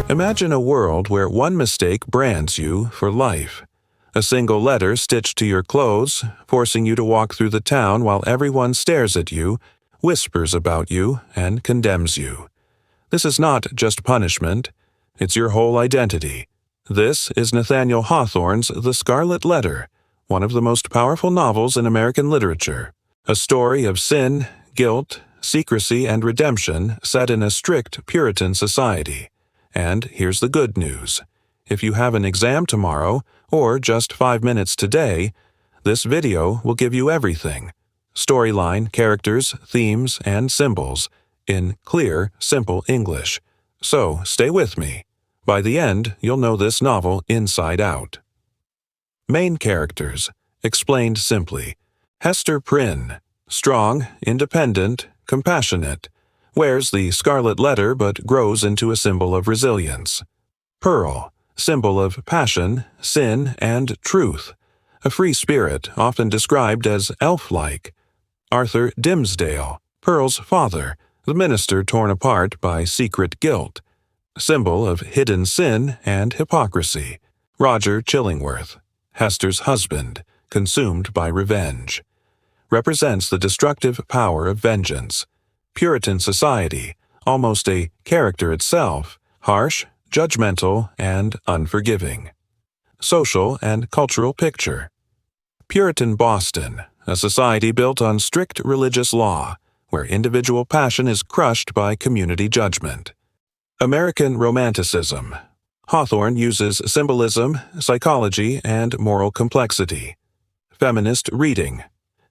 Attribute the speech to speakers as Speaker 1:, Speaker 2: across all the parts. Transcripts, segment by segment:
Speaker 1: Imagine a world where one mistake brands you for life. A single letter stitched to your clothes, forcing you to walk through the town while everyone stares at you, whispers about you, and condemns you. This is not just punishment, it's your whole identity. This is Nathaniel Hawthorne's The Scarlet Letter, one of the most powerful novels in American literature. A story of sin, guilt, secrecy, and redemption set in a strict Puritan society. And here's the good news. If you have an exam tomorrow, or just 5 minutes today, this video will give you everything. Storyline, characters, themes, and symbols in clear, simple English. So stay with me. By the end, you'll know this novel inside out. Main characters, explained simply. Hester Prynne, strong, independent, compassionate, wears the scarlet letter but grows into a symbol of resilience. Pearl, symbol of passion, sin, and truth, a free spirit often described as elf-like. Arthur Dimmesdale, Pearl's father, the minister torn apart by secret guilt, symbol of hidden sin and hypocrisy. Roger Chillingworth, Hester's husband, consumed by revenge, represents the destructive power of vengeance. Puritan society, almost a character itself, harsh, judgmental, and unforgiving. Social and cultural picture. Puritan Boston, a society built on strict religious law, where individual passion is crushed by community judgment. American Romanticism. Hawthorne uses symbolism, psychology, and moral complexity. Feminist reading.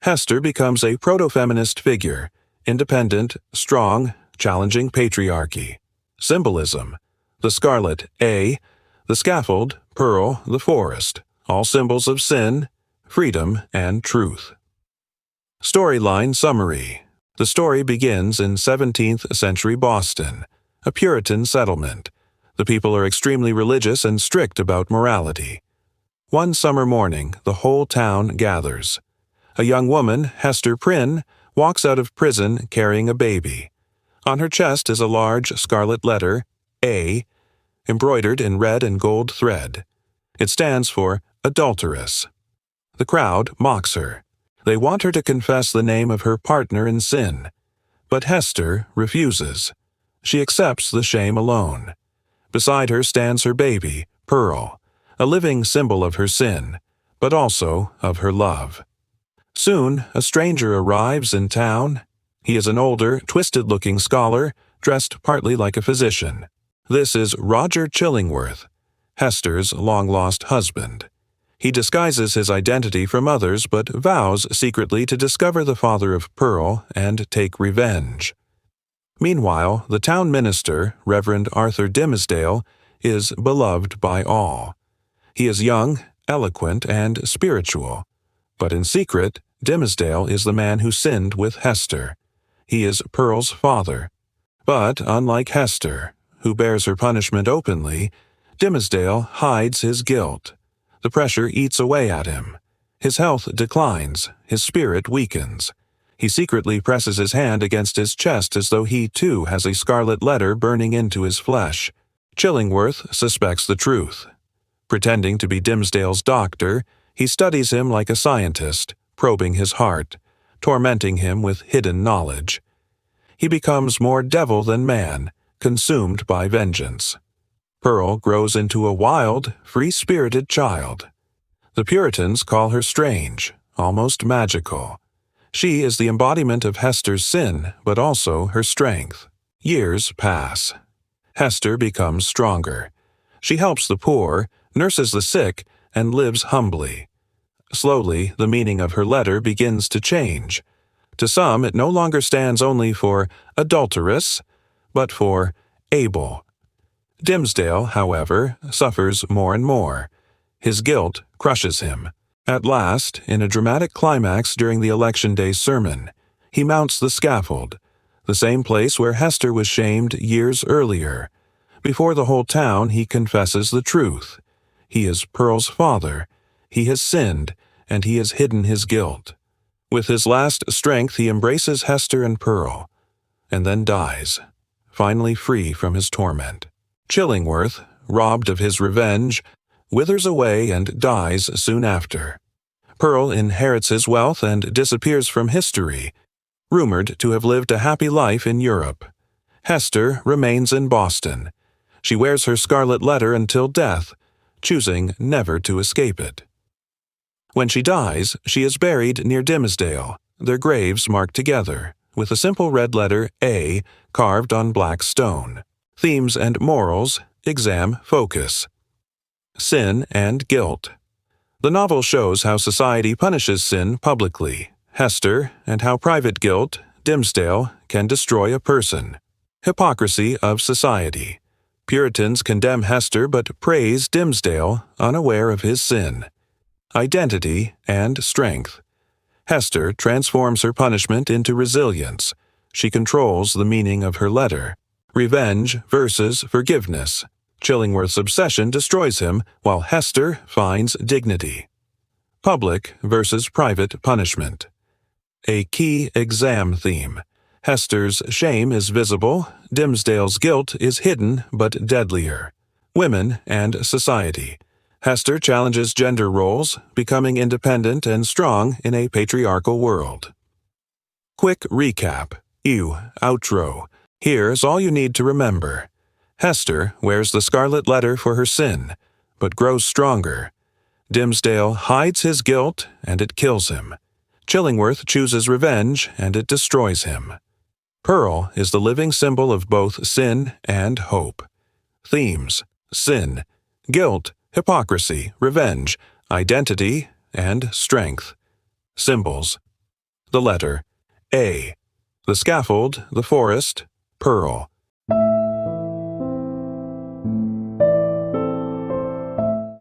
Speaker 1: Hester becomes a proto-feminist figure, independent, strong, challenging patriarchy. Symbolism. The scarlet, A, the scaffold, pearl, the forest, all symbols of sin, freedom, and truth. Storyline summary. The story begins in 17th century Boston, a Puritan settlement. The people are extremely religious and strict about morality. One summer morning, the whole town gathers. A young woman, Hester Prynne, walks out of prison carrying a baby. On her chest is a large scarlet letter, A, embroidered in red and gold thread. It stands for adulteress. The crowd mocks her. They want her to confess the name of her partner in sin. But Hester refuses. She accepts the shame alone. Beside her stands her baby, Pearl, a living symbol of her sin, but also of her love. Soon, a stranger arrives in town. He is an older, twisted-looking scholar, dressed partly like a physician. This is Roger Chillingworth, Hester's long-lost husband. He disguises his identity from others but vows secretly to discover the father of Pearl and take revenge. Meanwhile, the town minister, Reverend Arthur Dimmesdale, is beloved by all. He is young, eloquent, and spiritual. But in secret, Dimmesdale is the man who sinned with Hester. He is Pearl's father. But unlike Hester, who bears her punishment openly, Dimmesdale hides his guilt. The pressure eats away at him. His health declines, his spirit weakens. He secretly presses his hand against his chest as though he too has a scarlet letter burning into his flesh. Chillingworth suspects the truth. Pretending to be Dimmesdale's doctor, he studies him like a scientist, probing his heart, tormenting him with hidden knowledge. He becomes more devil than man, consumed by vengeance. Pearl grows into a wild, free-spirited child. The Puritans call her strange, almost magical. She is the embodiment of Hester's sin, but also her strength. Years pass. Hester becomes stronger. She helps the poor, nurses the sick, and lives humbly. Slowly, the meaning of her letter begins to change. To some, it no longer stands only for adulteress, but for able. Dimmesdale, however, suffers more and more. His guilt crushes him. At last, in a dramatic climax during the Election Day sermon, he mounts the scaffold, the same place where Hester was shamed years earlier. Before the whole town, he confesses the truth. He is Pearl's father. He has sinned, and he has hidden his guilt. With his last strength, he embraces Hester and Pearl, and then dies, finally free from his torment. Chillingworth, robbed of his revenge, withers away and dies soon after. Pearl inherits his wealth and disappears from history, rumored to have lived a happy life in Europe. Hester remains in Boston. She wears her scarlet letter until death, choosing never to escape it. When she dies, she is buried near Dimmesdale, their graves marked together, with a simple red letter A carved on black stone. Themes and morals, exam focus. Sin and guilt. The novel shows how society punishes sin publicly, Hester, and how private guilt, Dimmesdale, can destroy a person. Hypocrisy of society. Puritans condemn Hester but praise Dimmesdale, unaware of his sin. Identity and strength. Hester transforms her punishment into resilience. She controls the meaning of her letter. Revenge versus forgiveness. Chillingworth's obsession destroys him, while Hester finds dignity. Public versus private punishment. A key exam theme. Hester's shame is visible, Dimmesdale's guilt is hidden but deadlier. Women and society. Hester challenges gender roles, becoming independent and strong in a patriarchal world. Quick recap. Outro. Here's all you need to remember. Hester wears the scarlet letter for her sin, but grows stronger. Dimmesdale hides his guilt, and it kills him. Chillingworth chooses revenge, and it destroys him. Pearl is the living symbol of both sin and hope. Themes: sin, guilt, hypocrisy, revenge, identity, and strength. Symbols: the letter A, the scaffold, the forest, Pearl.